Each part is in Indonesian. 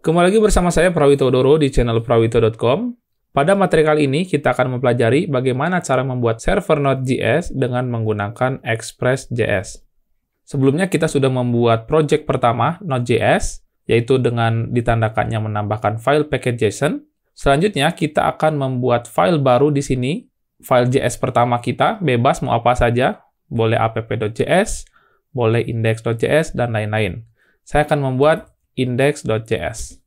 Kembali lagi bersama saya Prawito Doro di channel prawito.com. Pada materi kali ini kita akan mempelajari bagaimana cara membuat server Node.js dengan menggunakan Express.js. Sebelumnya kita sudah membuat project pertama Node.js, yaitu dengan ditandakannya menambahkan file package.json. Selanjutnya kita akan membuat file baru di sini. File JS pertama kita bebas mau apa saja, boleh app.js, boleh index.js, dan lain-lain. Saya akan membuat index.js.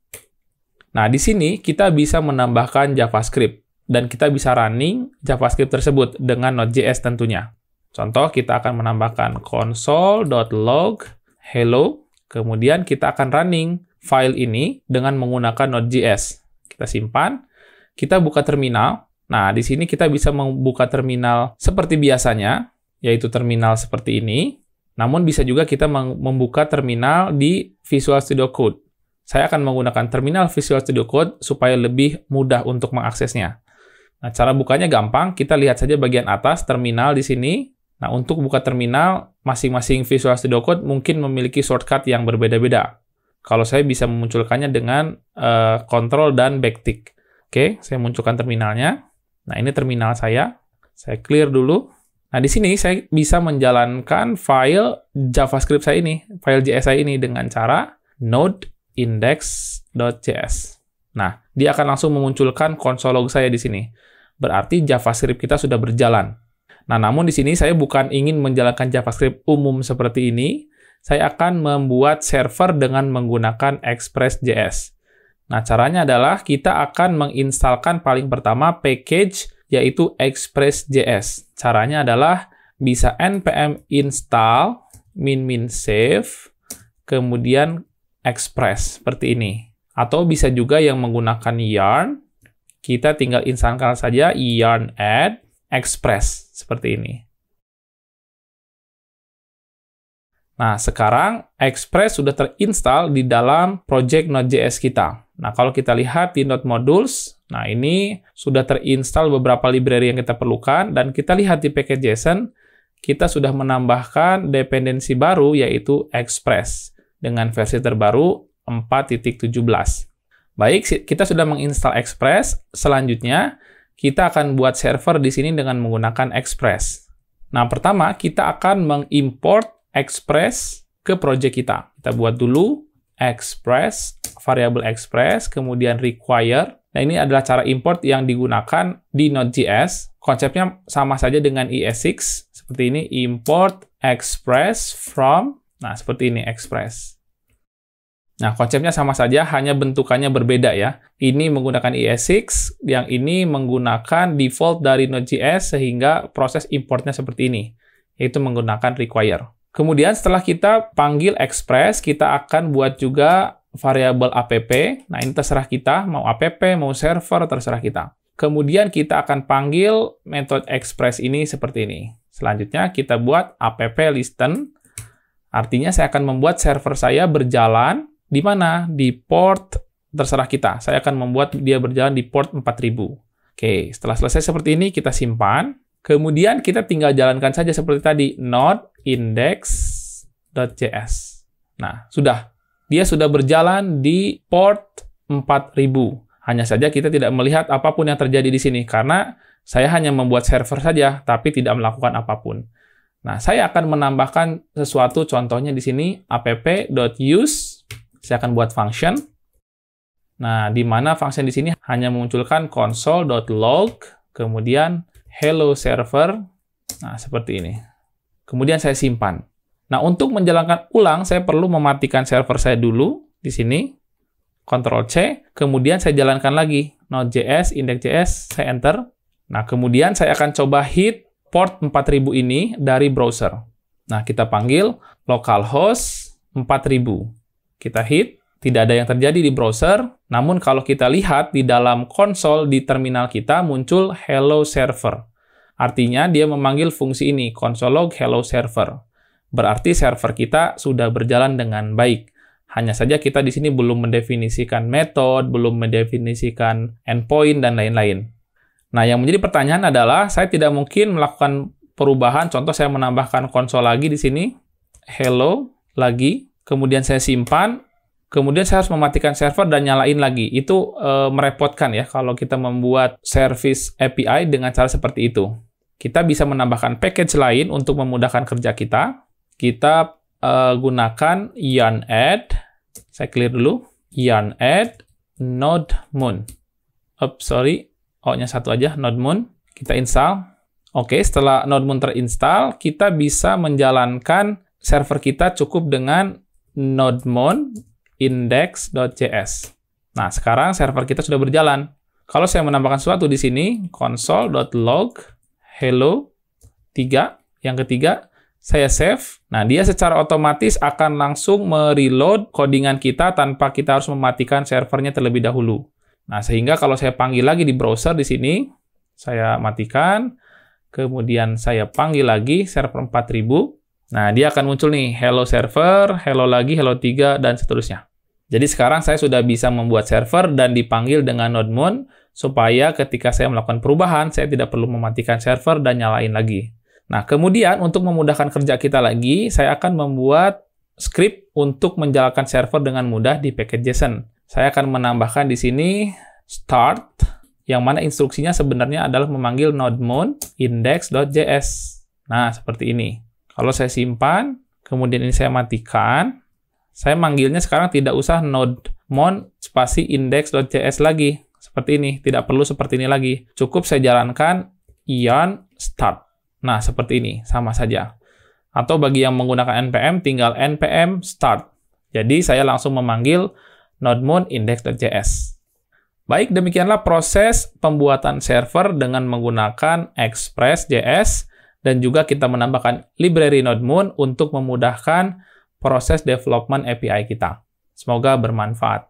Nah, di sini kita bisa menambahkan JavaScript, dan kita bisa running JavaScript tersebut dengan Node.js tentunya. Contoh, kita akan menambahkan console.log hello, kemudian kita akan running file ini dengan menggunakan Node.js. Kita simpan, kita buka terminal. Nah, di sini kita bisa membuka terminal seperti biasanya, yaitu terminal seperti ini. Namun bisa juga kita membuka terminal di Visual Studio Code. Saya akan menggunakan terminal Visual Studio Code supaya lebih mudah untuk mengaksesnya. Nah, cara bukanya gampang. Kita lihat saja bagian atas terminal di sini. Nah, untuk buka terminal, masing-masing Visual Studio Code mungkin memiliki shortcut yang berbeda-beda. Kalau saya bisa memunculkannya dengan Ctrl dan backtick. Oke, saya munculkan terminalnya. Nah, ini terminal saya. Saya clear dulu. Nah, di sini saya bisa menjalankan file JavaScript saya ini, file JS saya ini dengan cara node index.js. Nah, dia akan langsung memunculkan console log saya di sini. Berarti JavaScript kita sudah berjalan. Nah, namun di sini saya bukan ingin menjalankan JavaScript umum seperti ini. Saya akan membuat server dengan menggunakan Express.js. Nah, caranya adalah kita akan menginstalkan paling pertama package yaitu Express.js. Caranya adalah bisa npm install min save kemudian express seperti ini. Atau bisa juga yang menggunakan yarn, kita tinggal instalkan saja yarn add express seperti ini. Nah, sekarang Express sudah terinstall di dalam project Node.js kita. Nah, kalau kita lihat di Node Modules, nah ini sudah terinstall beberapa library yang kita perlukan, dan kita lihat di package.json, kita sudah menambahkan dependensi baru, yaitu Express, dengan versi terbaru 4.17. Baik, kita sudah menginstal Express, selanjutnya kita akan buat server di sini dengan menggunakan Express. Nah, pertama kita akan mengimport Express ke project kita. Kita buat dulu Express, variabel Express, kemudian require. Nah, ini adalah cara import yang digunakan di Node.js. Konsepnya sama saja dengan ES6. Seperti ini, import Express from, nah seperti ini, Express. Nah, konsepnya sama saja, hanya bentukannya berbeda ya. Ini menggunakan ES6, yang ini menggunakan default dari Node.js, sehingga proses importnya seperti ini, yaitu menggunakan require. Kemudian setelah kita panggil Express, kita akan buat juga variabel app. Nah, ini terserah kita, mau app, mau server, terserah kita. Kemudian kita akan panggil metode Express ini seperti ini. Selanjutnya kita buat app listen. Artinya saya akan membuat server saya berjalan di mana? Di port terserah kita. Saya akan membuat dia berjalan di port 4000. Oke, setelah selesai seperti ini kita simpan. Kemudian kita tinggal jalankan saja seperti tadi, node index.js. Nah, dia sudah berjalan di port 4000. Hanya saja kita tidak melihat apapun yang terjadi di sini, karena saya hanya membuat server saja, tapi tidak melakukan apapun. Nah, saya akan menambahkan sesuatu, contohnya di sini, app.use. Saya akan buat function. Nah, di mana function di sini hanya memunculkan console.log, kemudian hello server. Nah, seperti ini. Kemudian saya simpan. Nah, untuk menjalankan ulang, saya perlu mematikan server saya dulu. Di sini, Ctrl+C. Kemudian saya jalankan lagi. Node.js, index.js, saya enter. Nah, kemudian saya akan coba hit port 4000 ini dari browser. Nah, kita panggil localhost 4000. Kita hit. Tidak ada yang terjadi di browser. Namun, kalau kita lihat di dalam konsol di terminal kita, muncul hello server. Artinya dia memanggil fungsi ini, console log hello server. Berarti server kita sudah berjalan dengan baik. Hanya saja kita di sini belum mendefinisikan metode, belum mendefinisikan endpoint, dan lain-lain. Nah, yang menjadi pertanyaan adalah, saya tidak mungkin melakukan perubahan. Contoh, saya menambahkan konsol lagi di sini, hello lagi, kemudian saya simpan, Kemudian saya harus mematikan server dan nyalain lagi. Itu merepotkan ya kalau kita membuat service API dengan cara seperti itu. Kita bisa menambahkan package lain untuk memudahkan kerja kita. Kita gunakan yarn add. Saya clear dulu. Yarn add node moon. O-nya satu aja, node moon. Kita install. Oke, setelah node moon terinstall, kita bisa menjalankan server kita cukup dengan node moon index.js. Nah, sekarang server kita sudah berjalan. Kalau saya menambahkan sesuatu di sini, console.log hello 3, yang ketiga, saya save. Nah, dia secara otomatis akan langsung mereload codingan kita tanpa kita harus mematikan servernya terlebih dahulu. Nah, sehingga kalau saya panggil lagi di browser di sini, saya matikan, kemudian saya panggil lagi server 4000. Nah, dia akan muncul nih, hello server, hello lagi, hello 3, dan seterusnya. Jadi sekarang saya sudah bisa membuat server dan dipanggil dengan node moon, supaya ketika saya melakukan perubahan, saya tidak perlu mematikan server dan nyalain lagi. Nah, kemudian untuk memudahkan kerja kita lagi, saya akan membuat script untuk menjalankan server dengan mudah di package.json. Saya akan menambahkan di sini start, yang mana instruksinya sebenarnya adalah memanggil node moon index.js. Nah, seperti ini. Kalau saya simpan, kemudian ini saya matikan, saya manggilnya sekarang tidak usah node moon spasi index.js lagi. Seperti ini. Tidak perlu seperti ini lagi. Cukup saya jalankan yarn start. Nah, seperti ini. Sama saja. Atau bagi yang menggunakan npm, tinggal npm start. Jadi, saya langsung memanggil node moon index.js. Baik, demikianlah proses pembuatan server dengan menggunakan Express.js dan juga kita menambahkan library node moon untuk memudahkan proses development API kita. Semoga bermanfaat.